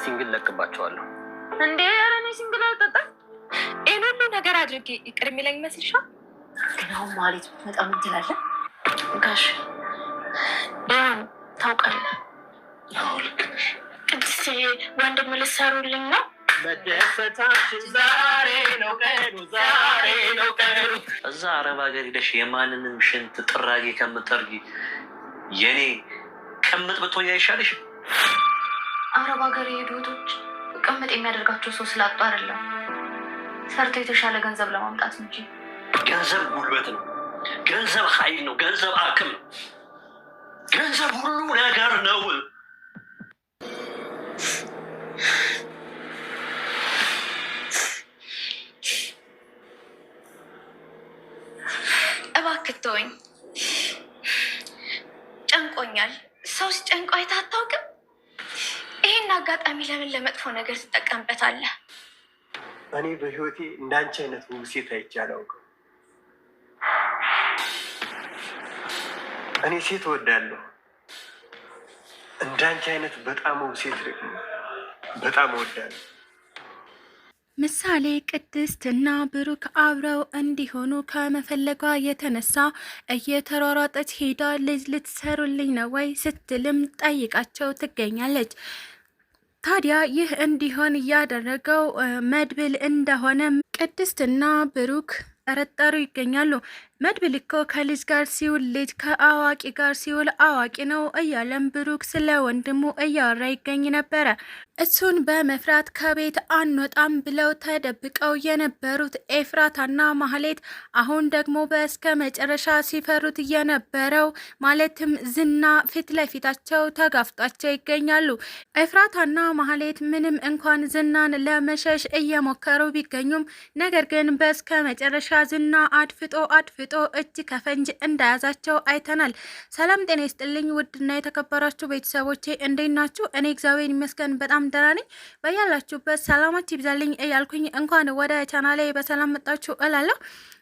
ሲንግል ለቅባቸዋለሁ። እንዴ ኧረ እኔ ሲንግል አልጠጣም። ይሄን ሁሉ ነገር አድርጌ ይቅር የሚለኝ ይመስልሻል? ግን አሁን ማለት በጣም እንትላለን ጋሽ ያን ታውቃለህ። ልክ ነሽ ቅድስት ወንድም ልትሰሩልኝ ነው? መደሰታችን ዛሬ ነው ቀኑ፣ ዛሬ ነው ቀኑ። እዛ አረብ ሀገር ሄደሽ የማንንም ሽንት ጥራጌ ከምጠርጊ የኔ ቅምጥ ብትሆኝ አይሻልሽ? አረብ ሀገር የሄዱ እህቶች ቅምጥ የሚያደርጋቸው ሰው ስላጡ አይደለም፣ ሰርተው የተሻለ ገንዘብ ለማምጣት እንጂ። ገንዘብ ጉልበት ነው፣ ገንዘብ ኃይል ነው፣ ገንዘብ አቅም ነው፣ ገንዘብ ሁሉ ነገር ነው። እባክህ ተወኝ፣ ጨንቆኛል። ሰው ሲጨንቆ አይተህ አታውቅም? ይሄን አጋጣሚ ለምን ለመጥፎ ነገር ትጠቀምበታለህ? እኔ በህይወቴ እንዳንቺ አይነት ውብ ሴት አይቼ አላውቅም። እኔ ሴት እወዳለሁ፣ እንዳንቺ አይነት በጣም ውብ ሴት ደግሞ በጣም እወዳለሁ። ምሳሌ ቅድስትና ብሩክ አብረው እንዲሆኑ ከመፈለጓ የተነሳ እየተሯሯጠች ሄዳ ልጅ ልትሰሩልኝ ነው ወይ ስትልም ጠይቃቸው ትገኛለች። ታዲያ ይህ እንዲሆን እያደረገው መድብል እንደሆነ ቅድስትና ብሩክ ጠረጠሩ ይገኛሉ። መድብል እኮ ከልጅ ጋር ሲውል ልጅ፣ ከአዋቂ ጋር ሲውል አዋቂ ነው እያለም ብሩክ ስለ ወንድሙ እያወራ ይገኝ ነበረ። እሱን በመፍራት ከቤት አንወጣም ብለው ተደብቀው የነበሩት ኤፍራታና ማህሌት አሁን ደግሞ በስከ መጨረሻ ሲፈሩት የነበረው ማለትም ዝና ፊት ለፊታቸው ተጋፍጧቸው ይገኛሉ። ኤፍራታና ማህሌት ምንም እንኳን ዝናን ለመሸሽ እየሞከሩ ቢገኙም ነገር ግን በስከ መጨረሻ ዝና አድፍጦ እጅ ከፈንጅ እንደያዛቸው አይተናል። ሰላም ጤና ይስጥልኝ ውድና የተከበራችሁ ቤተሰቦቼ እንዴት ናችሁ? እኔ እግዚአብሔር ይመስገን በጣም ደህና ነኝ። በያላችሁበት ሰላማችሁ ይብዛልኝ እያልኩኝ እንኳን ወደ ቻናሌ በሰላም መጣችሁ እላለሁ።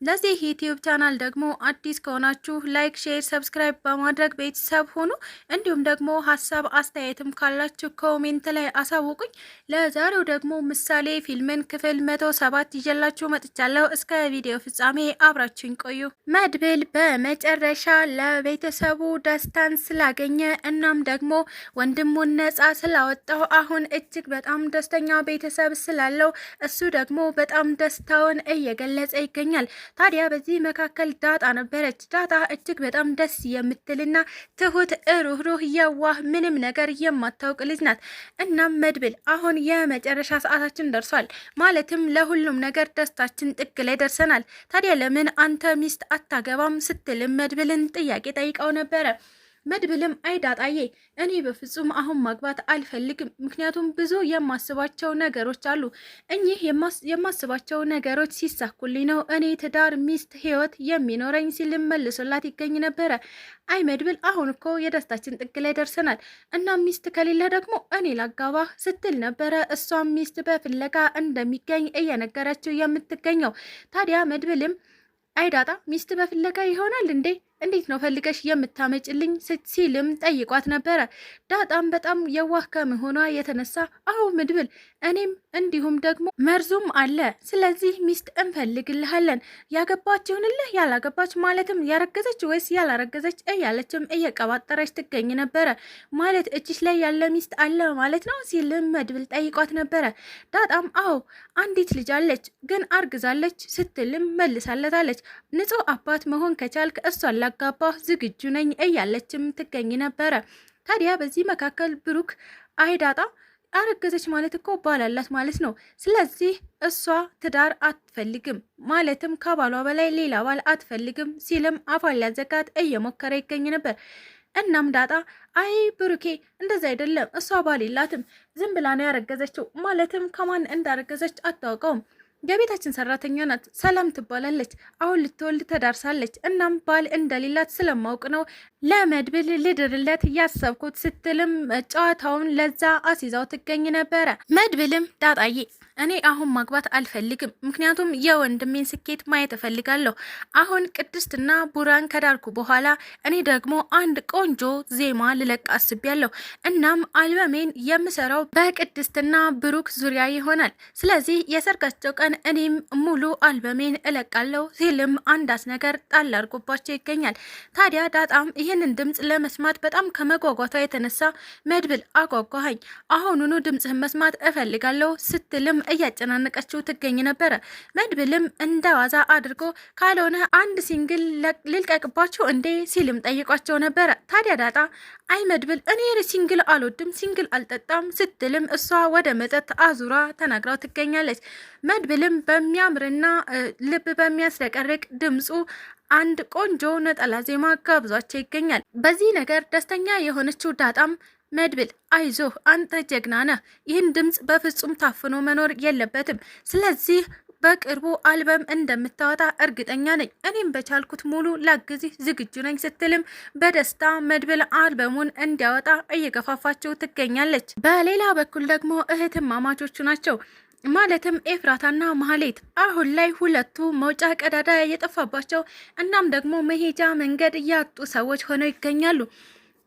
ለዚህ ዩቲዩብ ቻናል ደግሞ አዲስ ከሆናችሁ ላይክ፣ ሼር፣ ሰብስክራይብ በማድረግ ቤተሰብ ሆኑ። እንዲሁም ደግሞ ሀሳብ አስተያየትም ካላችሁ ኮሜንት ላይ አሳውቁኝ። ለዛሬው ደግሞ ምሳሌ ፊልምን ክፍል 107 ይዤላችሁ መጥቻለሁ። እስከ ቪዲዮ ፍጻሜ አብራችሁኝ ቆዩ። መድብል በመጨረሻ ለቤተሰቡ ደስታን ስላገኘ እናም ደግሞ ወንድሙን ነጻ ስላወጣው አሁን እጅግ በጣም ደስተኛ ቤተሰብ ስላለው እሱ ደግሞ በጣም ደስታውን እየገለጸ ይገኛል። ታዲያ በዚህ መካከል ዳጣ ነበረች። ዳጣ እጅግ በጣም ደስ የምትልና ትሁት፣ ሩህሩህ፣ የዋህ ምንም ነገር የማታውቅ ልጅ ናት። እናም መድብል አሁን የመጨረሻ ሰዓታችን ደርሷል፣ ማለትም ለሁሉም ነገር ደስታችን ጥግ ላይ ደርሰናል። ታዲያ ለምን አንተ ሚስት አታገባም ስትልም መድብልን ጥያቄ ጠይቀው ነበረ። መድብልም አይ ዳጣዬ፣ እኔ በፍጹም አሁን ማግባት አልፈልግም፣ ምክንያቱም ብዙ የማስባቸው ነገሮች አሉ። እኚህ የማስባቸው ነገሮች ሲሳኩልኝ ነው እኔ ትዳር፣ ሚስት፣ ህይወት የሚኖረኝ ሲልም መልሶላት ይገኝ ነበረ። አይ መድብል፣ አሁን እኮ የደስታችን ጥግ ላይ ደርሰናል እና ሚስት ከሌለ ደግሞ እኔ ላጋባህ ስትል ነበረ። እሷም ሚስት በፍለጋ እንደሚገኝ እየነገረችው የምትገኘው። ታዲያ መድብልም አይ ዳጣ፣ ሚስት በፍለጋ ይሆናል እንዴ? እንዴት ነው ፈልገሽ የምታመጭልኝ ሲልም ጠይቋት ነበረ። ዳጣም በጣም የዋህ ከመሆኗ የተነሳ አሁ መድብል፣ እኔም እንዲሁም ደግሞ መርዙም አለ፣ ስለዚህ ሚስት እንፈልግልሃለን፣ ያገባች ይሁንልህ፣ ያላገባች ማለትም ያረገዘች ወይስ ያላረገዘች እያለችም እየቀባጠረች ትገኝ ነበረ። ማለት እጅሽ ላይ ያለ ሚስት አለ ማለት ነው ሲልም መድብል ጠይቋት ነበረ። ዳጣም አዎ አንዲት ልጅ አለች፣ ግን አርግዛለች ስትልም መልሳለታለች። ንጹህ አባት መሆን ከቻልክ እሷን ላጋባህ ዝግጁ ነኝ እያለችም ትገኝ ነበረ። ታዲያ በዚህ መካከል ብሩክ አይ ዳጣ አረገዘች ማለት እኮ ባል አላት ማለት ነው፣ ስለዚህ እሷ ትዳር አትፈልግም ማለትም ከባሏ በላይ ሌላ ባል አትፈልግም ሲልም አፏን ሊያዘጋት እየሞከረ ይገኝ ነበር። እናም ዳጣ አይ ብሩኬ እንደዛ አይደለም፣ እሷ ባል የላትም፣ ዝም ብላ ነው ያረገዘችው፣ ማለትም ከማን እንዳረገዘች አታውቀውም፣ የቤታችን ሰራተኛ ናት፣ ሰላም ትባላለች፣ አሁን ልትወልድ ተዳርሳለች፣ እናም ባል እንደሌላት ስለማውቅ ነው ለመድብል ልድርለት እያሰብኩት ስትልም ጨዋታውን ለዛ አስይዛው ትገኝ ነበረ። መድብልም ዳጣዬ እኔ አሁን ማግባት አልፈልግም፣ ምክንያቱም የወንድሜን ስኬት ማየት እፈልጋለሁ። አሁን ቅድስትና ቡራን ከዳርኩ በኋላ እኔ ደግሞ አንድ ቆንጆ ዜማ ልለቅ አስቤያለሁ። እናም አልበሜን የምሰራው በቅድስትና ብሩክ ዙሪያ ይሆናል። ስለዚህ የሰርጋቸው ቀን እኔም ሙሉ አልበሜን እለቃለሁ ሲልም አንዳች ነገር ጣል አድርጎባቸው ይገኛል። ታዲያ ዳጣም ይህንን ድምፅ ለመስማት በጣም ከመጓጓቷ የተነሳ መድብል አጓጓኸኝ፣ አሁኑኑ ድምፅህን መስማት እፈልጋለሁ ስትልም እያጨናነቀችው ትገኝ ነበረ። መድብልም እንደዋዛ አድርጎ ካልሆነ አንድ ሲንግል ልልቀቅባቸው እንዴ ሲልም ጠይቋቸው ነበረ። ታዲያ ዳጣ አይ መድብል እኔ ሲንግል አልወድም፣ ሲንግል አልጠጣም ስትልም እሷ ወደ መጠጥ አዙራ ተናግራው ትገኛለች። መድብልም በሚያምርና ልብ በሚያስረቀርቅ ድምፁ አንድ ቆንጆ ነጠላ ዜማ ጋብዟቸው ይገኛል። በዚህ ነገር ደስተኛ የሆነችው ዳጣም መድብል አይዞህ አንተ ጀግና ነህ፣ ይህን ድምፅ በፍጹም ታፍኖ መኖር የለበትም። ስለዚህ በቅርቡ አልበም እንደምታወጣ እርግጠኛ ነኝ፣ እኔም በቻልኩት ሙሉ ላግዝህ ዝግጁ ነኝ ስትልም በደስታ መድብል አልበሙን እንዲያወጣ እየገፋፋችው ትገኛለች። በሌላ በኩል ደግሞ እህትማማቾቹ ናቸው። ማለትም ኤፍራታና ማህሌት አሁን ላይ ሁለቱ መውጫ ቀዳዳ የጠፋባቸው እናም ደግሞ መሄጃ መንገድ ያጡ ሰዎች ሆነው ይገኛሉ።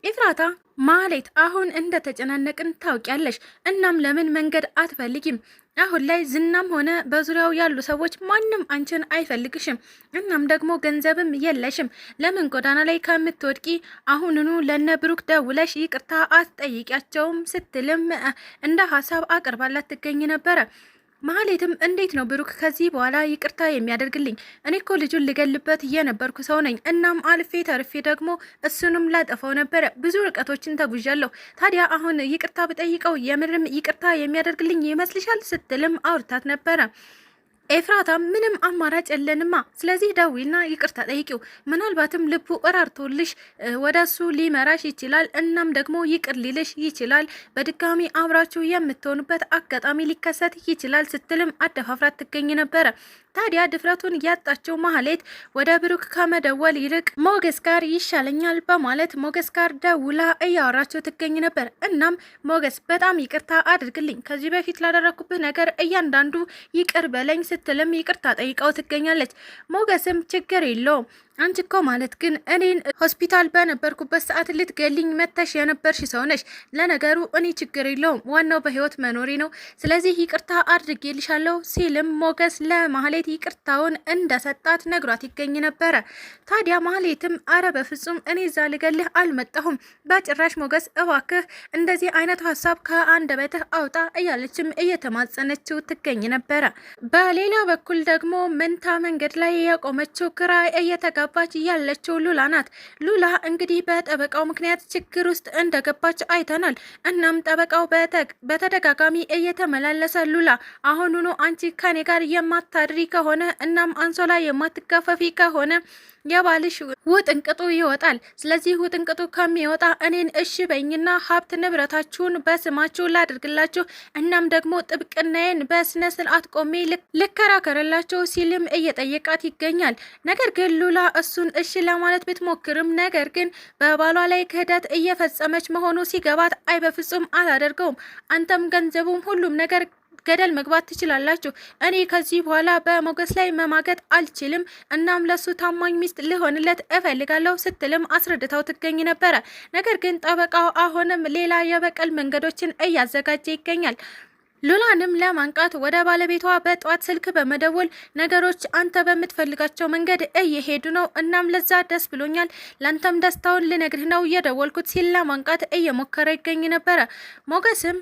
ኤፍራታ ማህሌት አሁን እንደተጨናነቅን ታውቂያለሽ፣ እናም ለምን መንገድ አትፈልጊም? አሁን ላይ ዝናም ሆነ በዙሪያው ያሉ ሰዎች ማንም አንቺን አይፈልግሽም፣ እናም ደግሞ ገንዘብም የለሽም። ለምን ጎዳና ላይ ከምትወድቂ አሁንኑ ለነ ብሩክ ደውለሽ ይቅርታ አትጠይቂያቸውም? ስትልም እንደ ሀሳብ አቅርባላት ትገኝ ነበረ። ማህሌትም እንዴት ነው ብሩክ ከዚህ በኋላ ይቅርታ የሚያደርግልኝ? እኔ እኮ ልጁን ልገልበት እየነበርኩ ሰው ነኝ። እናም አልፌ ተርፌ ደግሞ እሱንም ላጠፋው ነበረ። ብዙ ርቀቶችን ተጉዣለሁ። ታዲያ አሁን ይቅርታ ብጠይቀው የምርም ይቅርታ የሚያደርግልኝ ይመስልሻል? ስትልም አውርታት ነበረ። ኤፍራታ ምንም አማራጭ የለንማ፣ ስለዚህ ደዊና ይቅርታ ጠይቂው፣ ምናልባትም ልቡ እራርቶልሽ ወደሱ ሊመራሽ ይችላል፣ እናም ደግሞ ይቅር ሊልሽ ይችላል፣ በድጋሚ አብራችሁ የምትሆኑበት አጋጣሚ ሊከሰት ይችላል ስትልም አደፋፍራት ትገኝ ነበረ። ታዲያ ድፍረቱን ያጣችው ማህሌት ወደ ብሩክ ከመደወል ይልቅ ሞገስ ጋር ይሻለኛል በማለት ሞገስ ጋር ደውላ እያወራቸው ትገኝ ነበር። እናም ሞገስ በጣም ይቅርታ አድርግልኝ፣ ከዚህ በፊት ላደረኩብህ ነገር እያንዳንዱ ይቅር በለኝ ስትልም ይቅርታ ጠይቀው ትገኛለች። ሞገስም ችግር የለውም አንቺ እኮ ማለት ግን እኔን ሆስፒታል በነበርኩበት ሰዓት ልትገልኝ መተሽ የነበርሽ ሰው ነሽ። ለነገሩ እኔ ችግር የለውም ዋናው በህይወት መኖሪ ነው። ስለዚህ ይቅርታ አድርጌልሻለሁ ሲልም ሞገስ ለማህሌት ይቅርታውን እንደሰጣት ነግሯት ይገኝ ነበረ። ታዲያ ማህሌትም አረ በፍጹም እኔ እዛ ልገልህ አልመጣሁም፣ በጭራሽ ሞገስ እባክህ እንደዚህ አይነት ሀሳብ ከአንደበትህ አውጣ እያለችም እየተማጸነችው ትገኝ ነበረ። በሌላ በኩል ደግሞ መንታ መንገድ ላይ የቆመችው ግራ እየተጋ ባች ያለችው ሉላ ናት። ሉላ እንግዲህ በጠበቃው ምክንያት ችግር ውስጥ እንደገባች አይተናል። እናም ጠበቃው በተደጋጋሚ እየተመላለሰ ሉላ አሁኑኑ አንቺ ከኔ ጋር የማታድሪ ከሆነ እናም አንሶላ የማትጋፈፊ ከሆነ የባልሽ ውጥንቅጡ ይወጣል። ስለዚህ ውጥንቅጡ ከሚወጣ እኔን እሺ በይኝና ሀብት ንብረታችሁን በስማችሁ ላድርግላችሁ፣ እናም ደግሞ ጥብቅናዬን በስነ ስርዓት ቆሜ ልከራከርላችሁ ሲልም እየጠየቃት ይገኛል። ነገር ግን ሉላ እሱን እሺ ለማለት ብትሞክርም ነገር ግን በባሏ ላይ ክህደት እየፈጸመች መሆኑ ሲገባት አይ በፍጹም አላደርገውም፣ አንተም ገንዘቡም ሁሉም ነገር ገደል መግባት ትችላላችሁ። እኔ ከዚህ በኋላ በሞገስ ላይ መማገጥ አልችልም፣ እናም ለሱ ታማኝ ሚስት ልሆንለት እፈልጋለሁ ስትልም አስረድታው ትገኝ ነበረ። ነገር ግን ጠበቃው አሁንም ሌላ የበቀል መንገዶችን እያዘጋጀ ይገኛል። ሉላንም ለማንቃት ወደ ባለቤቷ በጧት ስልክ በመደወል ነገሮች አንተ በምትፈልጋቸው መንገድ እየሄዱ ነው፣ እናም ለዛ ደስ ብሎኛል፣ ላንተም ደስታውን ልነግርህ ነው የደወልኩት ሲል ለማንቃት እየሞከረ ይገኝ ነበረ። ሞገስም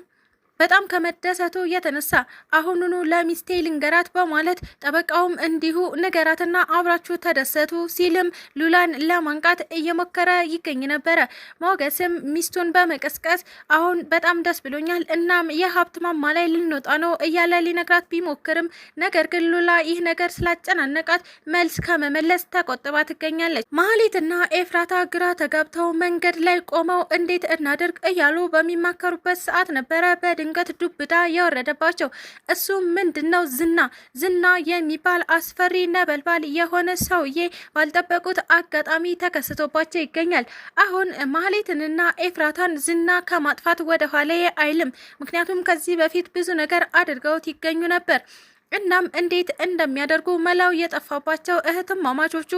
በጣም ከመደሰቱ የተነሳ አሁኑኑ ለሚስቴ ልንገራት በማለት ጠበቃውም እንዲሁ ንገራትና አብራችሁ ተደሰቱ ሲልም ሉላን ለማንቃት እየሞከረ ይገኝ ነበረ። ሞገስም ሚስቱን በመቀስቀስ አሁን በጣም ደስ ብሎኛል፣ እናም የሀብት ማማ ላይ ልንወጣ ነው እያለ ሊነግራት ቢሞክርም ነገር ግን ሉላ ይህ ነገር ስላጨናነቃት መልስ ከመመለስ ተቆጥባ ትገኛለች። ማህሌትና ኤፍራታ ግራ ተጋብተው መንገድ ላይ ቆመው እንዴት እናድርግ እያሉ በሚማከሩበት ሰዓት ነበረ በድንገት ድንገት ዱብዳ የወረደባቸው። እሱ ምንድነው? ዝና የሚባል አስፈሪ ነበልባል የሆነ ሰውዬ ባልጠበቁት አጋጣሚ ተከስቶባቸው ይገኛል። አሁን ማህሌትንና ኤፍራታን ዝና ከማጥፋት ወደ ኋላ አይልም። ምክንያቱም ከዚህ በፊት ብዙ ነገር አድርገውት ይገኙ ነበር። እናም እንዴት እንደሚያደርጉ መላው የጠፋባቸው እህትማማቾቹ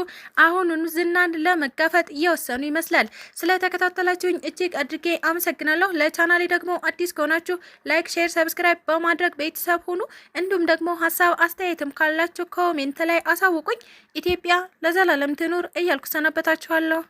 አሁኑኑ ዝናን ለመጋፈጥ እየወሰኑ ይመስላል። ስለተከታተላችሁኝ እጅግ አድርጌ አመሰግናለሁ። ለቻናሌ ደግሞ አዲስ ከሆናችሁ ላይክ፣ ሼር፣ ሰብስክራይብ በማድረግ ቤተሰብ ሁኑ። እንዲሁም ደግሞ ሀሳብ አስተያየትም ካላችሁ ኮሜንት ላይ አሳውቁኝ። ኢትዮጵያ ለዘላለም ትኑር እያልኩ ሰናበታችኋለሁ።